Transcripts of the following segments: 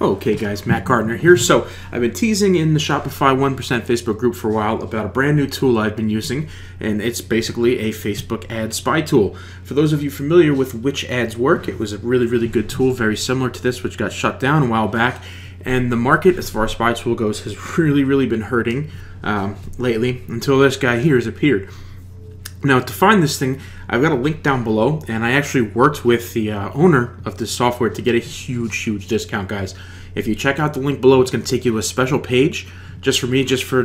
Okay guys, Matt Gardner here. So I've been teasing in the Shopify 1% Facebook group for a while about a brand new tool I've been using, and it's basically a Facebook ad spy tool. For those of you familiar with which ads work, it was a really good tool, very similar to this, which got shut down a while back. And the market, as far as spy tool goes, has really been hurting lately until this guy here has appeared. Now, to find this thing, I've got a link down below, and I actually worked with the owner of this software to get a huge discount, guys. If you check out the link below, it's going to take you to a special page just for me, just for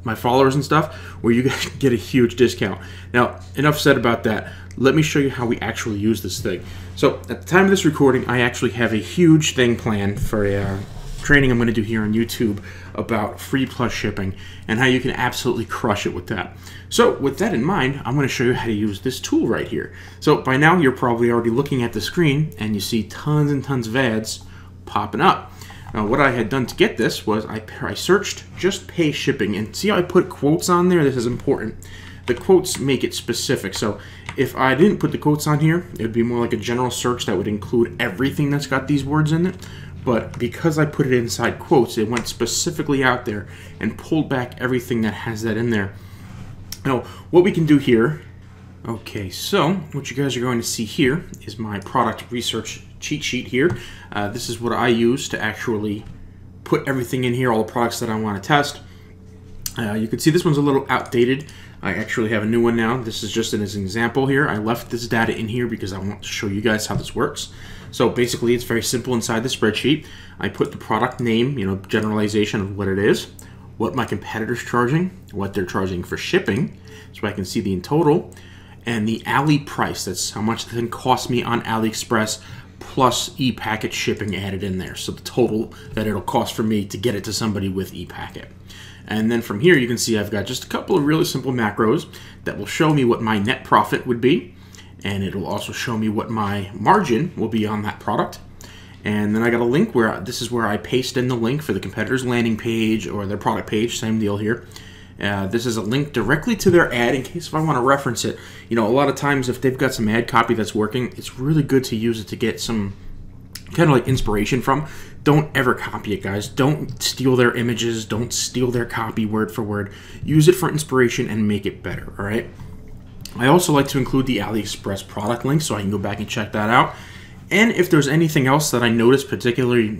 my followers and stuff, where you guys get a huge discount. Now, enough said about that. Let me show you how we actually use this thing. So, at the time of this recording, I actually have a huge thing planned for a training I'm going to do here on YouTube about free plus shipping and how you can absolutely crush it with that. So with that in mind, I'm going to show you how to use this tool right here. So by now you're probably already looking at the screen and you see tons and tons of ads popping up. Now what I had done to get this was I searched just pay shipping, and see how I put quotes on there? This is important. The quotes make it specific. So if I didn't put the quotes on here, it would be more like a general search that would include everything that's got these words in it. But because I put it inside quotes, it went specifically out there and pulled back everything that has that in there. Now, what we can do here, okay, so what you guys are going to see here is my product research cheat sheet here. This is what I use to actually put everything in here, all the products that I want to test. You can see this one's a little outdated. I actually have a new one now. This is just as an example here. I left this data in here because I want to show you guys how this works. So basically, it's very simple inside the spreadsheet. I put the product name, generalization of what it is, what my competitor's charging, what they're charging for shipping, so I can see the in total, and the alley price. That's how much the thing cost me on AliExpress, plus e-packet shipping added in there. So the total that it'll cost for me to get it to somebody with e-packet. And then from here, you can see I've got just a couple of really simple macros that will show me what my net profit would be. And it'll also show me what my margin will be on that product. And then I got a link where this is where I paste in the link for the competitor's landing page or their product page, same deal here. This is a link directly to their ad in case if I want to reference it. A lot of times if they've got some ad copy that's working, it's really good to use it to get some kind of like inspiration from. Don't ever copy it, guys. Don't steal their images. Don't steal their copy word for word. Use it for inspiration and make it better, all right? I also like to include the AliExpress product link so I can go back and check that out. And if there's anything else that I noticed particularly,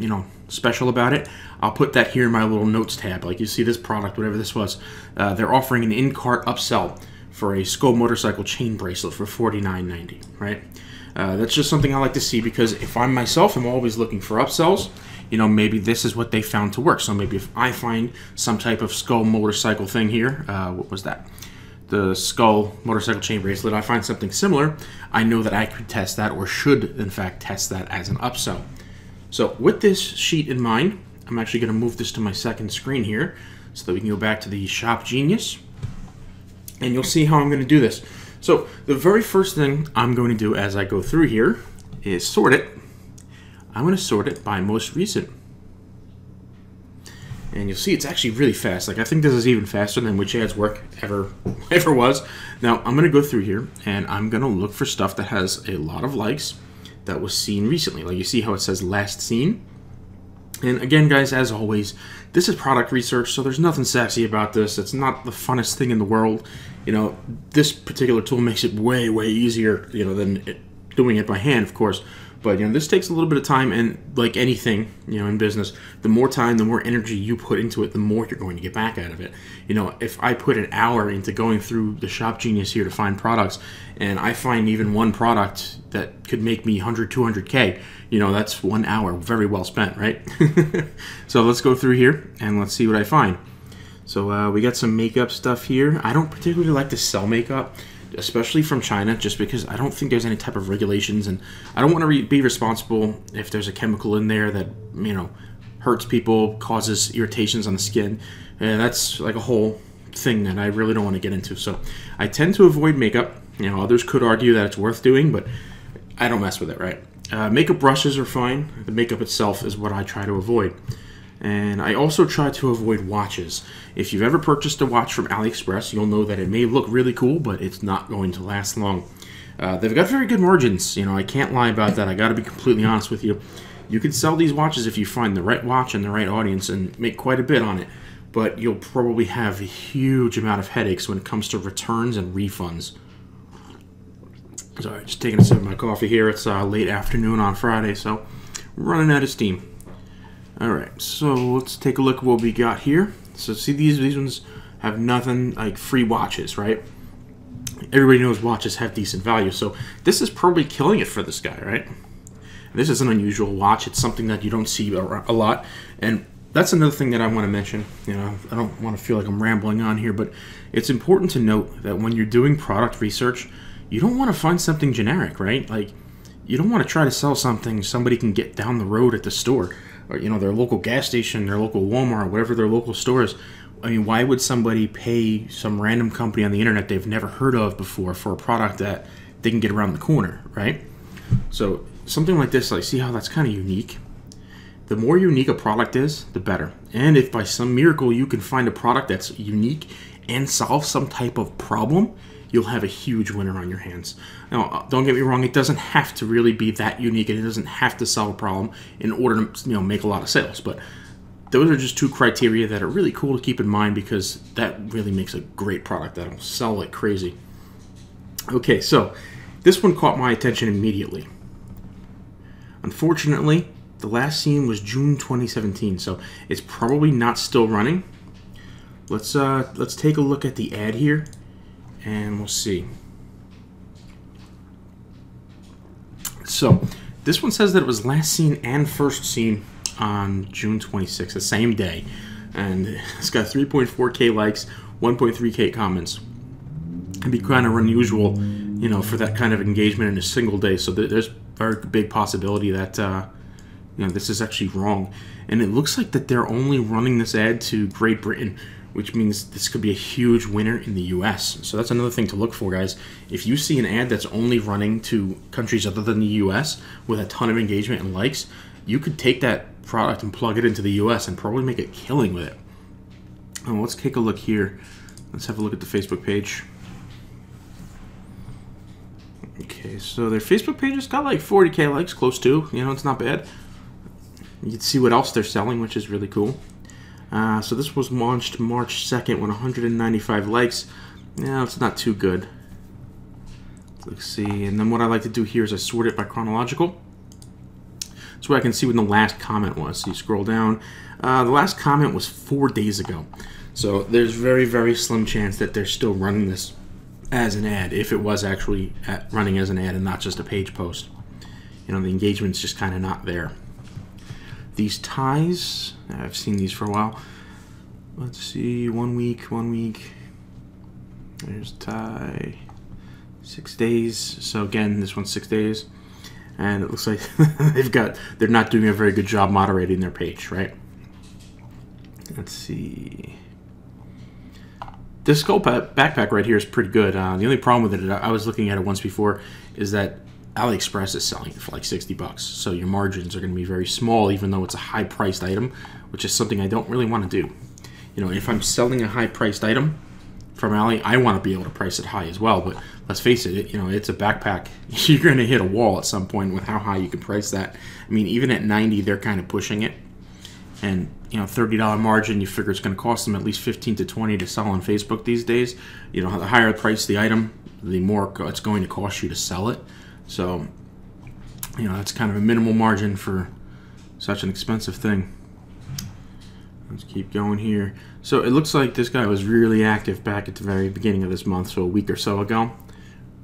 special about it, I'll put that here in my little notes tab. Like you see this product, whatever this was, they're offering an in-cart upsell for a Skull motorcycle chain bracelet for $49.90, right? That's just something I like to see because if I'm myself, I'm always looking for upsells. Maybe this is what they found to work. So maybe if I find some type of Skull motorcycle thing here, what was that? The Skull motorcycle chain bracelet, I find something similar, I know that I could test that or should in fact test that as an upsell. So with this sheet in mind, I'm actually going to move this to my second screen here so that we can go back to the Shop Genius, and you'll see how I'm going to do this. So the very first thing I'm going to do as I go through here is sort it. I'm going to sort it by most recent. And you'll see it's actually really fast. Like I think this is even faster than which ads work ever was. Now I'm going to go through here and I'm going to look for stuff that has a lot of likes that was seen recently. Like you see how it says last seen. And again, guys, as always, this is product research, so there's nothing sexy about this. It's not the funnest thing in the world. This particular tool makes it way easier, than doing it by hand, of course. But this takes a little bit of time, and like anything, in business, the more time, the more energy you put into it, the more you're going to get back out of it. If I put an hour into going through the Shop Genius here to find products, and I find even one product that could make me 100, 200K, that's 1 hour very well spent, right? So let's go through here and let's see what I find. So we got some makeup stuff here. I don't particularly like to sell makeup, especially from China, just because I don't think there's any type of regulations, and I don't want to be responsible if there's a chemical in there that hurts people, causes irritations on the skin, and that's like a whole thing that I really don't want to get into. So I tend to avoid makeup. Others could argue that it's worth doing, but I don't mess with it, right? Makeup brushes are fine. The makeup itself is what I try to avoid. And I also try to avoid watches. If you've ever purchased a watch from AliExpress, you'll know that it may look really cool, but it's not going to last long. They've got very good margins. I can't lie about that. I got to be completely honest with you. You can sell these watches if you find the right watch and the right audience and make quite a bit on it, but you'll probably have a huge amount of headaches when it comes to returns and refunds. Sorry, just taking a sip of my coffee here. It's late afternoon on Friday, so we're running out of steam. Alright, so let's take a look at what we got here. So see, these ones have nothing like free watches, right? Everybody knows watches have decent value, so this is probably killing it for this guy, right? This is an unusual watch. It's something that you don't see a lot, and that's another thing that I want to mention. You know, I don't want to feel like I'm rambling on here, but it's important to note that when you're doing product research, you don't want to find something generic, right? Like, you don't want to try to sell something somebody can get down the road at the store, or, you know, their local gas station, their local Walmart, whatever their local store is. I mean, why would somebody pay some random company on the internet they've never heard of before for a product that they can get around the corner, right? So something like this, like, see how that's kind of unique? The more unique a product is, the better. And if by some miracle you can find a product that's unique and solve some type of problem, you'll have a huge winner on your hands. Now, don't get me wrong, it doesn't have to really be that unique, and it doesn't have to solve a problem in order to, you know, make a lot of sales. But those are just two criteria that are really cool to keep in mind, because that really makes a great product that'll sell like crazy. Okay, so this one caught my attention immediately. Unfortunately, the last seen was June 2017, so it's probably not still running. Let's take a look at the ad here, and we'll see. So this one says that it was last seen and first seen on June 26th, the same day, and it's got 3.4K likes, 1.3K comments. It'd be kind of unusual, you know, for that kind of engagement in a single day. So there's a very big possibility that you know, this is actually wrong. And it looks like that they're only running this ad to Great Britain, which means this could be a huge winner in the US. So that's another thing to look for, guys. If you see an ad that's only running to countries other than the US with a ton of engagement and likes, you could take that product and plug it into the US and probably make a killing with it. Let's take a look here. Let's have a look at the Facebook page. Okay, so their Facebook page has got like 40K likes, close to. You know, it's not bad. You can see what else they're selling, which is really cool. So this was launched March 2nd with 195 likes. Yeah, it's not too good. Let's see. And then what I like to do here is I sort it by chronological. So I can see when the last comment was. So you scroll down. The last comment was 4 days ago. So there's very, very slim chance that they're still running this as an ad, if it was actually running as an ad and not just a page post. You know, the engagement's just kind of not there. These ties, I've seen these for a while. Let's see, 1 week. There's tie, 6 days. So again, this one's 6 days. And it looks like they're not doing a very good job moderating their page, right? Let's see. This skull backpack right here is pretty good. The only problem with it, I was looking at it once before, is that AliExpress is selling it for like 60 bucks. So your margins are going to be very small, even though it's a high-priced item, which is something I don't really want to do. You know, if I'm selling a high-priced item from Ali, I want to be able to price it high as well. But let's face it, you know, it's a backpack. You're going to hit a wall at some point with how high you can price that. I mean, even at 90, they're kind of pushing it. And, you know, $30 margin, you figure it's going to cost them at least 15 to 20 to sell on Facebook these days. You know, the higher the price the item, the more it's going to cost you to sell it. So, you know, that's kind of a minimal margin for such an expensive thing. Let's keep going here. So it looks like this guy was really active back at the very beginning of this month, so a week or so ago.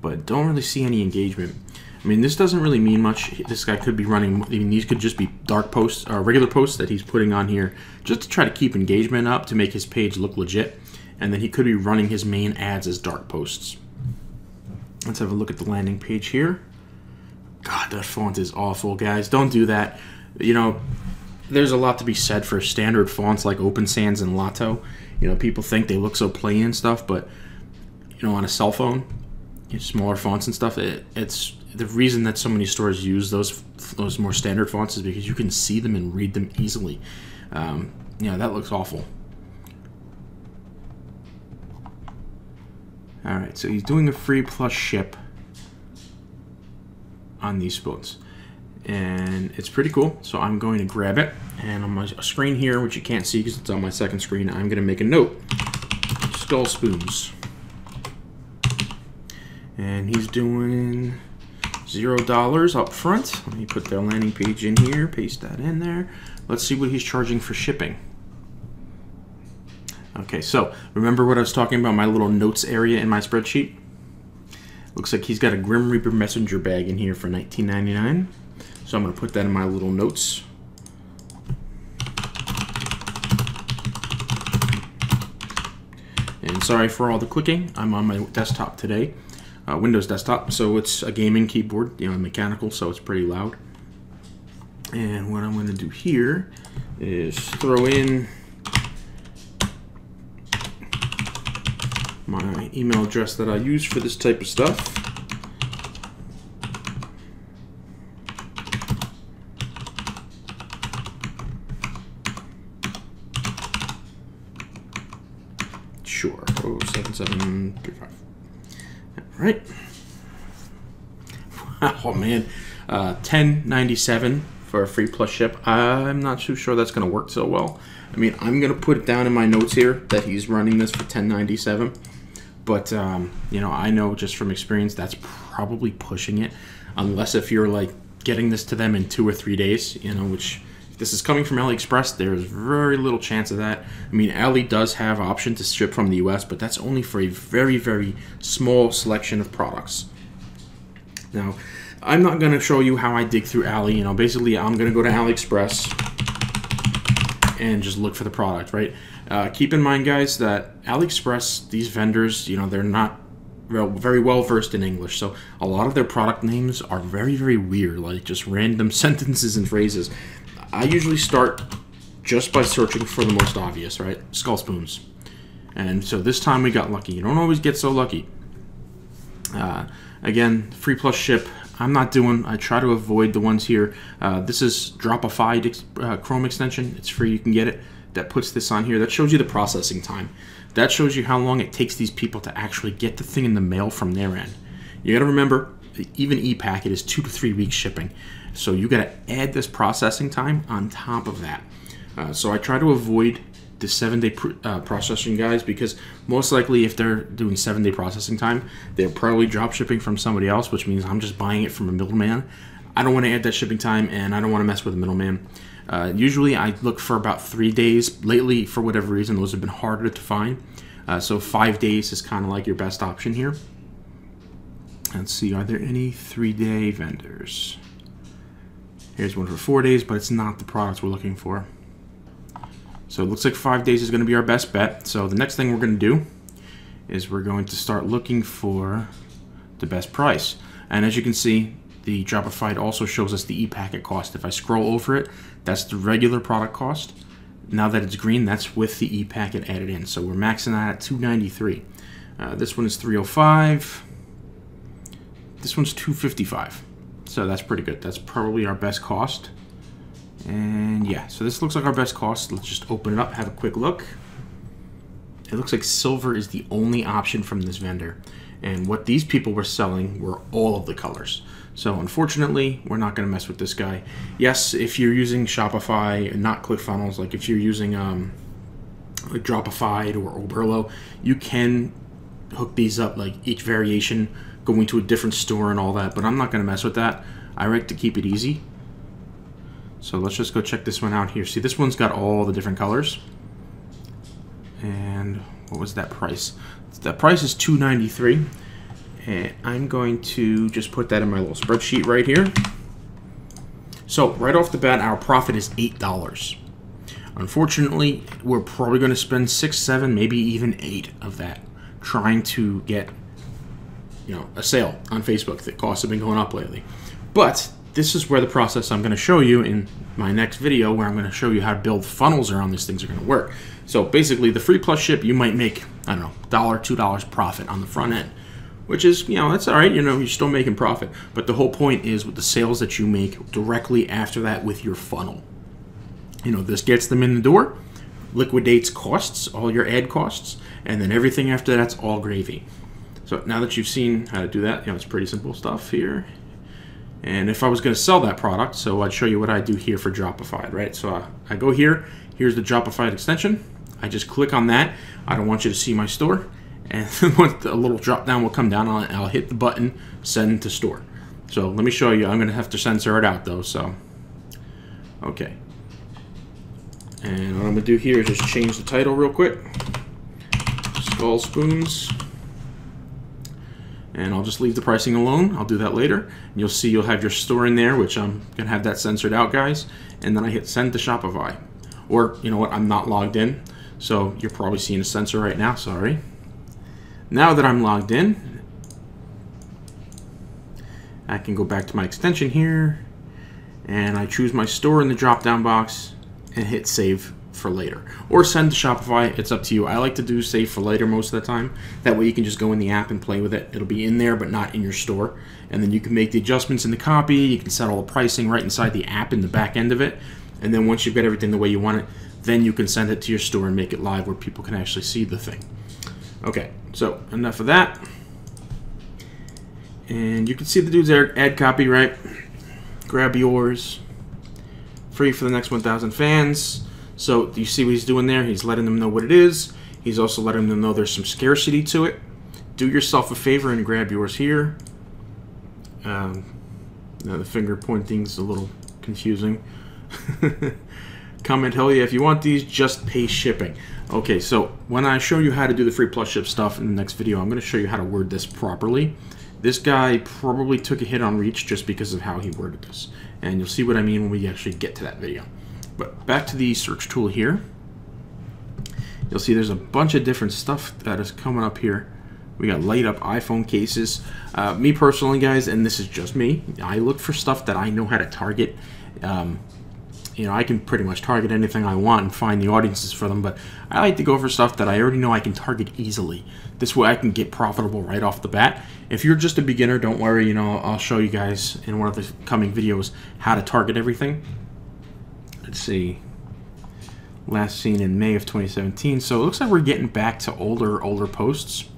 But don't really see any engagement. I mean, this doesn't really mean much. This guy could be running, I mean, these could just be dark posts, or regular posts that he's putting on here just to try to keep engagement up, to make his page look legit. And then he could be running his main ads as dark posts. Let's have a look at the landing page here. God, that font is awful, guys. Don't do that. You know, there's a lot to be said for standard fonts like Open Sans and Lotto. You know, people think they look so plain and stuff, but, you know, on a cell phone, smaller fonts and stuff, it's the reason that so many stores use those more standard fonts is because you can see them and read them easily. You know, that looks awful. Alright, so he's doing a free plus ship on these spoons. and it's pretty cool. So I'm going to grab it, and on my screen here, which you can't see because it's on my second screen, I'm going to make a note. Skull spoons. And he's doing $0 up front. Let me put the landing page in here, paste that in there. Let's see what he's charging for shipping. Okay, so remember what I was talking about, my little notes area in my spreadsheet? Looks like he's got a Grim Reaper messenger bag in here for $19.99. So I'm going to put that in my little notes. And sorry for all the clicking. I'm on my desktop today, Windows desktop, so it's a gaming keyboard, you know, mechanical, so it's pretty loud. And what I'm going to do here is throw in my email address that I use for this type of stuff. Sure, 07735. All right. Oh man, $10.97 for a free plus ship. I'm not too sure that's going to work so well. I mean, I'm going to put it down in my notes here that he's running this for $10.97. But, you know, I know just from experience that's probably pushing it. Unless if you're, like, getting this to them in 2 or 3 days, you know, which if this is coming from AliExpress, there's very little chance of that. I mean, Ali does have option to ship from the US, but that's only for a very, very small selection of products. Now, I'm not going to show you how I dig through Ali. You know, basically, I'm going to go to AliExpress and just look for the product, right? Keep in mind, guys, that AliExpress, these vendors, you know, they're not very well versed in English, so a lot of their product names are very, very weird, like just random sentences and phrases. I usually start just by searching for the most obvious, right? Skull spoons. And so this time we got lucky. You don't always get so lucky. Again, free plus ship. I try to avoid the ones here. This is Dropshipping Chrome extension. It's free, you can get it. That puts this on here. That shows you the processing time. That shows you how long it takes these people to actually get the thing in the mail from their end. You gotta remember, even e-packet is 2 to 3 weeks shipping. So you gotta add this processing time on top of that. So I try to avoid the 7-day processing, guys, because most likely if they're doing 7-day processing time, they're probably drop shipping from somebody else, which means I'm just buying it from a middleman. I don't want to add that shipping time, and I don't want to mess with a middleman. Usually I look for about 3 days. Lately, for whatever reason, those have been harder to find. So 5 days is kind of like your best option here. Let's see, are there any 3-day vendors? Here's one for 4 days, but it's not the products we're looking for. So it looks like 5 days is going to be our best bet. So the next thing we're going to do is we're going to start looking for the best price. And as you can see, the Shopify also shows us the e-packet cost. If I scroll over it, that's the regular product cost. Now that it's green, that's with the e-packet added in. So we're maxing that at $293. This one is $305. This one's $255. So that's pretty good. That's probably our best cost. And yeah, so this looks like our best cost. Let's just open it up, have a quick look. It looks like silver is the only option from this vendor. And what these people were selling were all of the colors. So unfortunately, we're not going to mess with this guy. Yes, if you're using Shopify and not ClickFunnels, like if you're using like Dropify or Oberlo, you can hook these up, like each variation going to a different store and all that. But I'm not going to mess with that. I like to keep it easy. So let's just go check this one out here. See, this one's got all the different colors. And what was that price? That price is $293. And I'm going to just put that in my little spreadsheet right here. So right off the bat, our profit is $8. Unfortunately, we're probably going to spend 6, 7, maybe even 8 of that trying to get, you know, a sale on Facebook. The costs have been going up lately. But this is where the process I'm going to show you in my next video, where I'm going to show you how to build funnels around these things are going to work. So basically, the free plus ship, you might make, I don't know, $1, $2 profit on the front end, which is, you know, that's all right. You know, you're still making profit. But the whole point is with the sales that you make directly after that with your funnel. You know, this gets them in the door, liquidates costs, all your ad costs, and then everything after that's all gravy. So now that you've seen how to do that, you know, it's pretty simple stuff here. And if I was going to sell that product, so I'd show you what I do here for Dropify, right? So I go here, here's the Dropify extension. I just click on that. I don't want you to see my store. And a little drop down will come down on it. I'll hit the button, send to store. So let me show you. I'm going to have to censor it out though. So, okay. And what I'm going to do here is just change the title real quick. Skull Spoons. And I'll just leave the pricing alone. I'll do that later. And you'll see you'll have your store in there, which I'm going to have that censored out, guys. And then I hit send to Shopify. Or, you know what, I'm not logged in. So you're probably seeing a censor right now, sorry. Now that I'm logged in, I can go back to my extension here. And I choose my store in the drop-down box and hit save for later. Or send to Shopify, it's up to you. I like to do save for later most of the time. That way you can just go in the app and play with it. It'll be in there but not in your store. And then you can make the adjustments in the copy, you can set all the pricing right inside the app in the back end of it. And then once you've got everything the way you want it, then you can send it to your store and make it live where people can actually see the thing. Okay, so enough of that. And you can see the dude's there, add copy, right? Grab yours. Free for the next 1,000 fans. So do you see what he's doing there? He's letting them know what it is. He's also letting them know there's some scarcity to it. Do yourself a favor and grab yours here. Now the finger pointing's a little confusing. Comment, hell yeah, if you want these, just pay shipping. Okay, so when I show you how to do the free plus ship stuff in the next video, I'm going to show you how to word this properly. This guy probably took a hit on reach just because of how he worded this. And you'll see what I mean when we actually get to that video. But back to the search tool here. You'll see there's a bunch of different stuff that is coming up here. We got light up iPhone cases. Me personally, guys, and this is just me, I look for stuff that I know how to target. You know, I can pretty much target anything I want and find the audiences for them, but I like to go for stuff that I already know I can target easily. This way I can get profitable right off the bat. If you're just a beginner, don't worry, you know, I'll show you guys in one of the coming videos how to target everything. Let's see. Last seen in May of 2017. So it looks like we're getting back to older posts,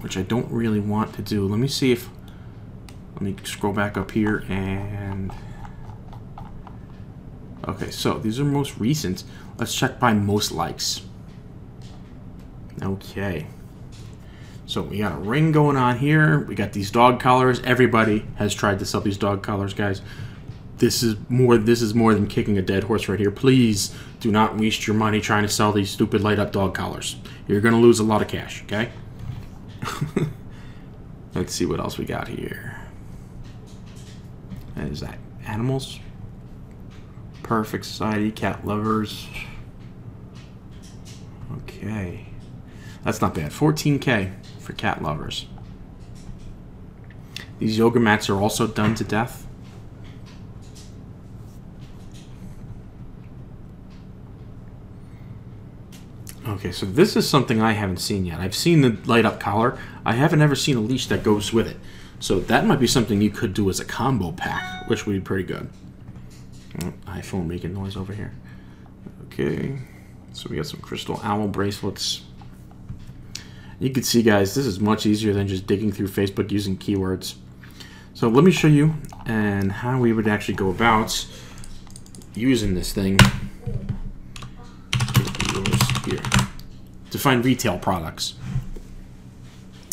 which I don't really want to do. Let me see if, let me scroll back up here and, okay, so these are most recent. Let's check by most likes. Okay. So we got a ring going on here. We got these dog collars. Everybody has tried to sell these dog collars, guys. This is more than kicking a dead horse right here. Please do not waste your money trying to sell these stupid light up dog collars. You're going to lose a lot of cash, okay? Let's see what else we got here. What is that? Animals? Perfect Society, cat lovers. Okay. That's not bad. 14K for cat lovers. These yoga mats are also done to death. Okay, so this is something I haven't seen yet. I've seen the light up collar. I haven't ever seen a leash that goes with it. So that might be something you could do as a combo pack, which would be pretty good. Oh, iPhone making noise over here. Okay, so we got some crystal owl bracelets. You can see, guys, this is much easier than just digging through Facebook using keywords. So let me show you and how we would actually go about using this thing here to find retail products.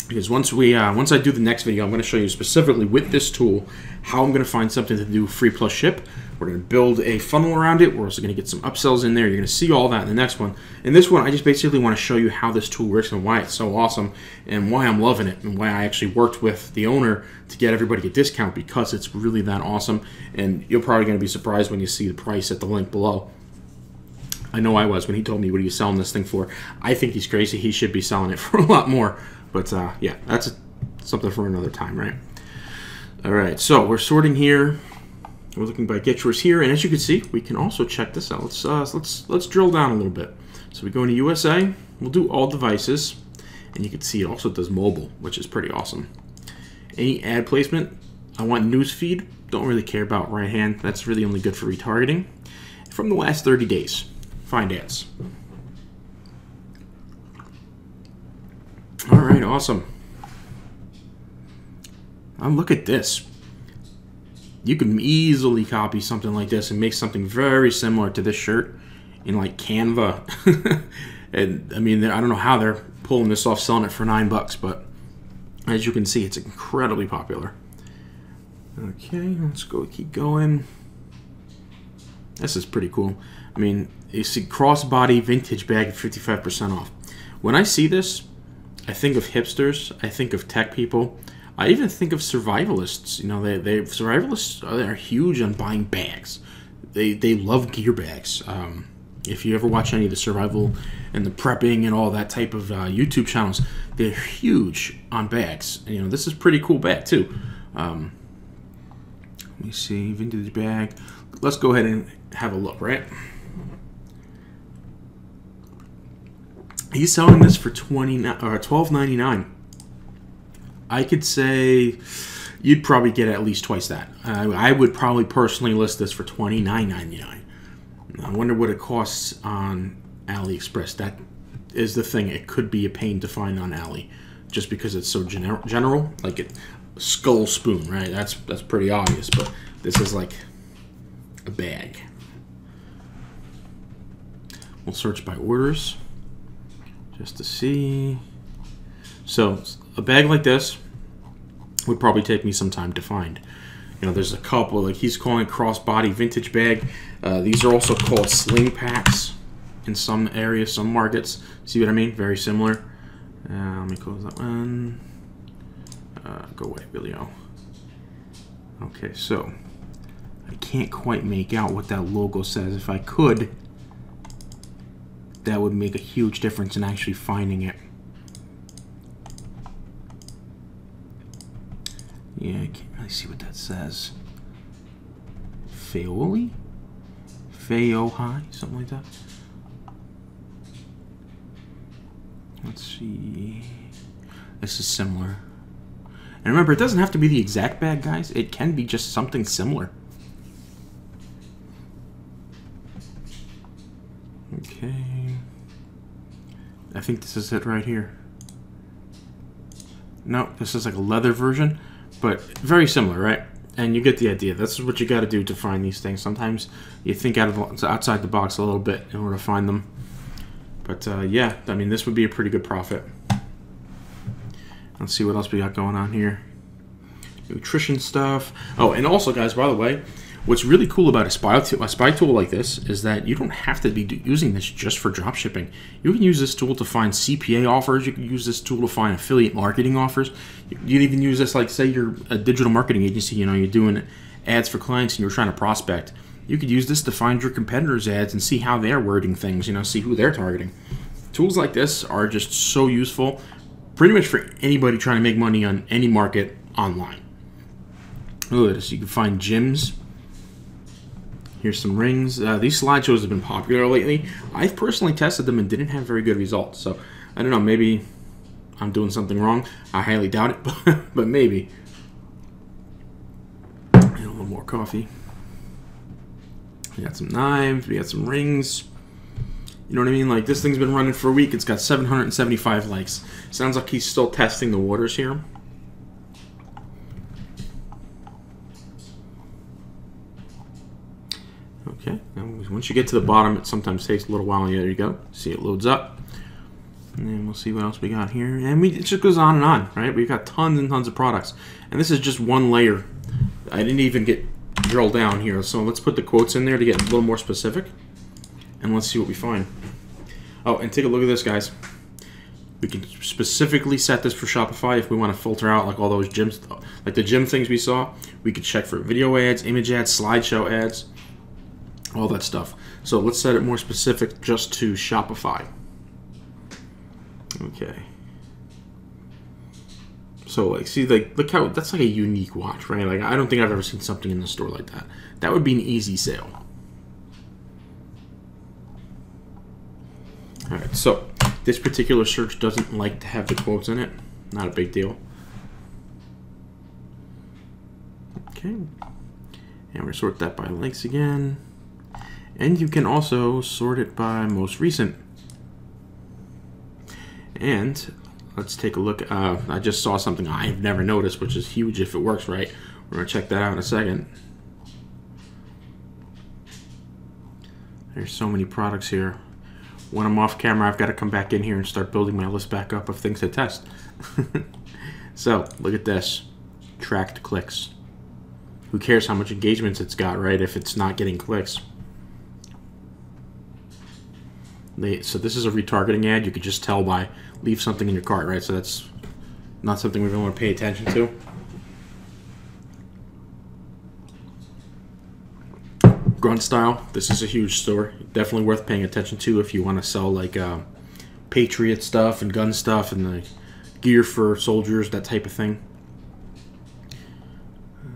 Because once I do the next video, I'm going to show you specifically with this tool how I'm going to find something to do free plus ship. We're going to build a funnel around it. We're also going to get some upsells in there. You're going to see all that in the next one. In this one, I just basically want to show you how this tool works and why it's so awesome and why I'm loving it and why I actually worked with the owner to get everybody a discount because it's really that awesome. And you're probably going to be surprised when you see the price at the link below. I know I was when he told me what he was selling this thing for. I think he's crazy. He should be selling it for a lot more. But yeah, that's something for another time, right? All right, so we're sorting here. We're looking by get yours here, and as you can see, we can also check this out. Let's drill down a little bit. So we go into USA. We'll do all devices, and you can see it also does mobile, which is pretty awesome. Any ad placement? I want newsfeed. Don't really care about right hand. That's really only good for retargeting. From the last 30 days, find ads. All right, awesome. Now look at this. you can easily copy something like this and make something very similar to this shirt in like Canva. And I mean, I don't know how they're pulling this off, selling it for $9, but as you can see, it's incredibly popular. Okay, let's go, keep going. This is pretty cool. I mean, you see crossbody vintage bag 55% off. When I see this, I think of hipsters, I think of tech people, I even think of survivalists. You know, survivalists are huge on buying bags. They love gear bags. If you ever watch any of the survival and the prepping and all that type of YouTube channels, they're huge on bags. And, you know, this is a pretty cool bag too. Let me see, vintage bag. Let's go ahead and have a look, right? He's selling this for $12.99. I could say you'd probably get at least twice that. I would probably personally list this for $29.99. I wonder what it costs on AliExpress. That is the thing. It could be a pain to find on Ali, just because it's so general. Like a skull spoon, right? That's pretty obvious. But this is like a bag. We'll search by orders just to see. So a bag like this would probably take me some time to find. You know, there's a couple, like he's calling it crossbody vintage bag. These are also called sling packs in some areas, some markets. See what I mean? Very similar. Let me close that one. Go away, Billy-O. Okay, so I can't quite make out what that logo says. If I could, that would make a huge difference in actually finding it. Yeah, I can't really see what that says. Feoli? Feohi? Something like that. Let's see. This is similar. And remember, it doesn't have to be the exact bag, guys. It can be just something similar. Okay. I think this is it right here. No, this is like a leather version, but very similar, right? And you get the idea. This is what you got to do to find these things. Sometimes you think outside the box a little bit in order to find them. But yeah, I mean, this would be a pretty good profit. Let's see what else we got going on here. Nutrition stuff. Oh, and also, guys, by the way, what's really cool about a spy tool like this is that you don't have to be using this just for drop shipping. You can use this tool to find CPA offers. You can use this tool to find affiliate marketing offers. You can even use this, like, say you're a digital marketing agency, you know, you're doing ads for clients and you're trying to prospect. You could use this to find your competitors' ads and see how they're wording things, you know, see who they're targeting. Tools like this are just so useful, pretty much for anybody trying to make money on any market online. Look at this. You can find gyms. Here's some rings. These slideshows have been popular lately. I've personally tested them and didn't have very good results. So, I don't know, maybe I'm doing something wrong. I highly doubt it, but maybe. And a little more coffee. We got some knives. We got some rings. You know what I mean? Like, this thing's been running for a week. It's got 775 likes. Sounds like he's still testing the waters here. Okay, and once you get to the bottom, it sometimes takes a little while. There you go. See, it loads up. And then we'll see what else we got here. And it just goes on and on, right? We've got tons and tons of products. And this is just one layer. I didn't even get drilled down here. So let's put the quotes in there to get a little more specific. And let's see what we find. Oh, and take a look at this, guys. We can specifically set this for Shopify if we want to filter out like all those gyms, like the gym things we saw. We could check for video ads, image ads, slideshow ads, all that stuff. So let's set it more specific just to Shopify. Okay. So like, see, like, look how that's like a unique watch, right? Like, I don't think I've ever seen something in the store like that. That would be an easy sale. All right, so this particular search doesn't like to have the quotes in it. Not a big deal. Okay, and we're sort that by links again. And you can also sort it by most recent. And let's take a look. I just saw something I've never noticed, which is huge if it works right. We're gonna check that out in a second. There's so many products here. When I'm off camera, I've got to come back in here and start building my list back up of things to test. So, look at this. Tracked clicks. Who cares how much engagements it's got, right, if it's not getting clicks? So this is a retargeting ad. You could just tell by leave something in your cart, right? So that's not something we really want to pay attention to. Grunt Style. This is a huge store. Definitely worth paying attention to if you want to sell like Patriot stuff and gun stuff and the gear for soldiers, that type of thing.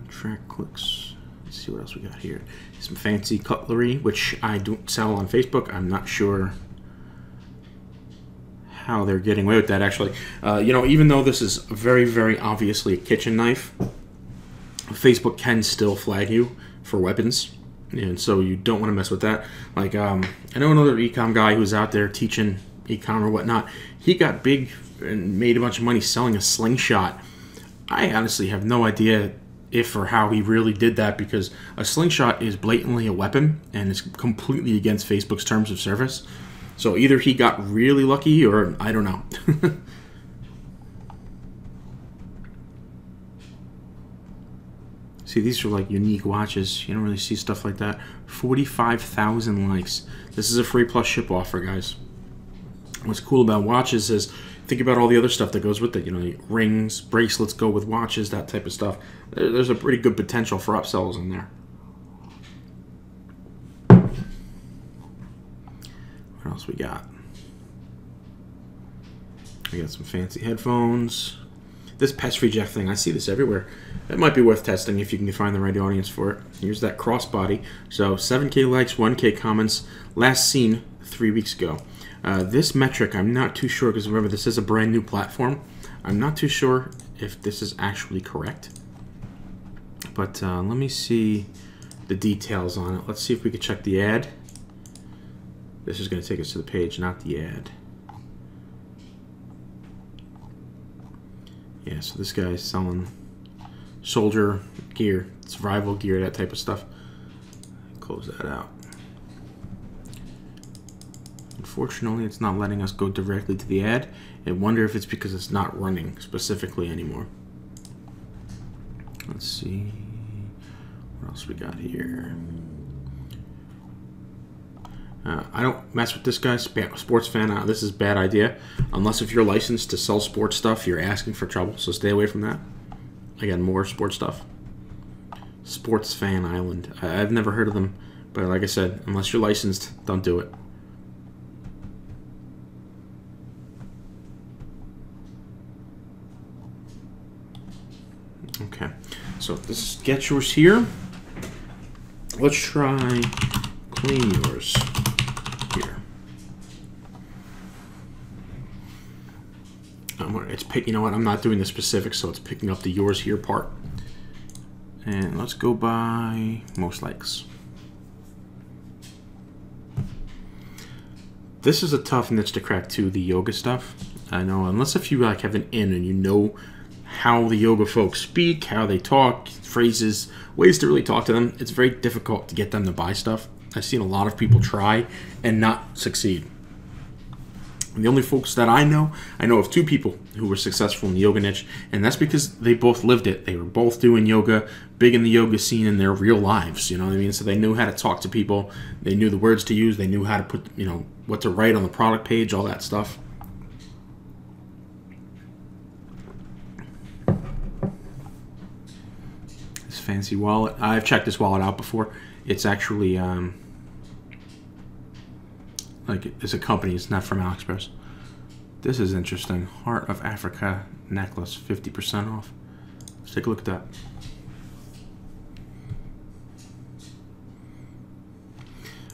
Track clicks. Let's see what else we got here. Some fancy cutlery, which I don't sell on Facebook. I'm not sure how they're getting away with that, actually. You know, even though this is very, very obviously a kitchen knife, Facebook can still flag you for weapons, and so you don't want to mess with that. Like, I know another e-com guy who's out there teaching e-com or whatnot. He got big and made a bunch of money selling a slingshot. I honestly have no idea if or how he really did that, because a slingshot is blatantly a weapon and it's completely against Facebook's terms of service. So either he got really lucky or I don't know. See, these are like unique watches. You don't really see stuff like that. 45,000 likes. This is a free plus ship offer, guys. What's cool about watches is, think about all the other stuff that goes with it. You know, rings, bracelets go with watches, that type of stuff. There's a pretty good potential for upsells in there. What else we got? We got some fancy headphones. This pest reject thing, I see this everywhere. It might be worth testing if you can find the right audience for it. Here's that crossbody. So 7K likes, 1K comments. Last seen 3 weeks ago. This metric, I'm not too sure, because remember, this is a brand new platform. I'm not too sure if this is actually correct. But let me see the details on it. Let's see if we can check the ad. This is going to take us to the page, not the ad. Yeah, so this guy's selling soldier gear, survival gear, that type of stuff. Close that out. Unfortunately, it's not letting us go directly to the ad. I wonder if it's because it's not running specifically anymore. Let's see what else we got here. I don't mess with this guy, sports fan. This is a bad idea. Unless if you're licensed to sell sports stuff, you're asking for trouble, so stay away from that. Again, more sports stuff. Sports Fan Island. I've never heard of them, but like I said, unless you're licensed, don't do it. Okay, so this is get yours here. Let's try clean yours here. You know what? I'm not doing the specifics, so it's picking up the yours here part. And let's go by most likes. This is a tough niche to crack too, the yoga stuff. I know, unless if you like have an in and you know how the yoga folks speak, how they talk, phrases, ways to really talk to them, it's very difficult to get them to buy stuff. I've seen a lot of people try and not succeed. And the only folks that I know of 2 people who were successful in the yoga niche, and that's because they both lived it. They were both doing yoga, big in the yoga scene in their real lives, you know what I mean? So they knew how to talk to people, they knew the words to use, they knew how to put, you know, what to write on the product page, all that stuff. This fancy wallet, I've checked this wallet out before. It's actually like it's a company, it's not from AliExpress. This is interesting. Heart of Africa necklace, 50% off. Let's take a look at that.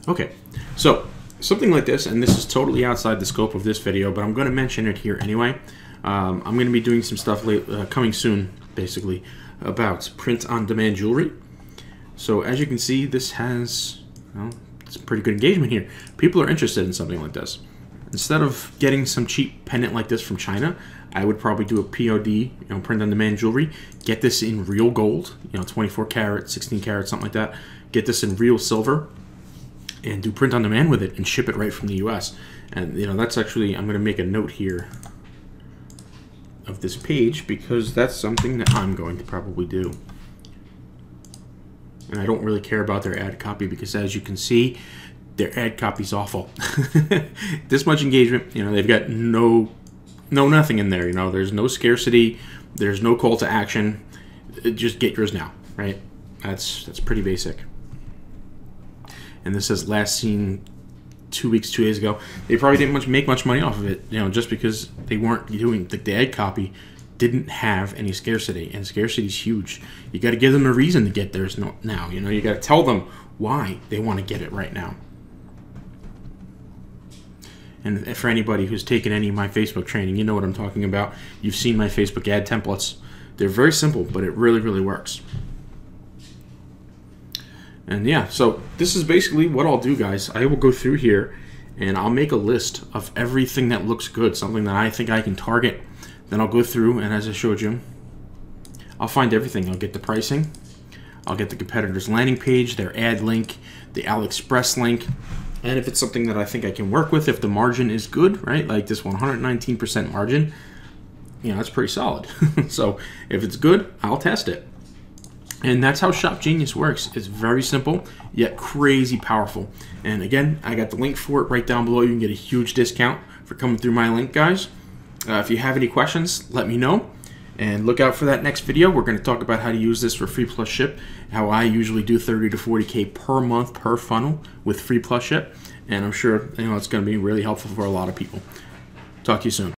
Okay, so something like this, and this is totally outside the scope of this video, but I'm going to mention it here anyway. I'm going to be doing some stuff coming soon, basically, about print-on-demand jewelry. So as you can see, this has, well, it's pretty good engagement here. People are interested in something like this. Instead of getting some cheap pendant like this from China, I would probably do a POD, you know, print-on-demand jewelry. Get this in real gold, you know, 24 karat, 16 karat, something like that. Get this in real silver. and do print on demand with it and ship it right from the US. And that's actually, I'm going to make a note here of this page because that's something that I'm going to probably do. And I don't really care about their ad copy because, as you can see, their ad copy is awful. This much engagement, they've got nothing in there. There's no scarcity, there's no call to action. Just get yours now, right? That's pretty basic. And this says last seen 2 days ago. They probably didn't make much money off of it, just because they weren't doing the ad copy didn't have any scarcity, and scarcity is huge. You got to give them a reason to get theirs now. You got to tell them why they want to get it right now. And for anybody who's taken any of my Facebook training, you know what I'm talking about. You've seen my Facebook ad templates. They're very simple, but it really, really works. And yeah, so this is basically what I'll do, guys. I will go through here and I'll make a list of everything that looks good, something that I think I can target. Then I'll go through, and as I showed you, I'll find everything. I'll get the pricing, I'll get the competitor's landing page, their ad link, the AliExpress link, and if it's something that I think I can work with, if the margin is good, right, like this 119% margin, that's pretty solid. So if it's good, I'll test it. And that's how Shop Genius works. It's very simple, yet crazy powerful. And again, I got the link for it right down below. You can get a huge discount for coming through my link, guys. If you have any questions, let me know. And look out for that next video. We're going to talk about how to use this for free plus ship, how I usually do 30 to 40K per month per funnel with free plus ship. And I'm sure it's going to be really helpful for a lot of people. Talk to you soon.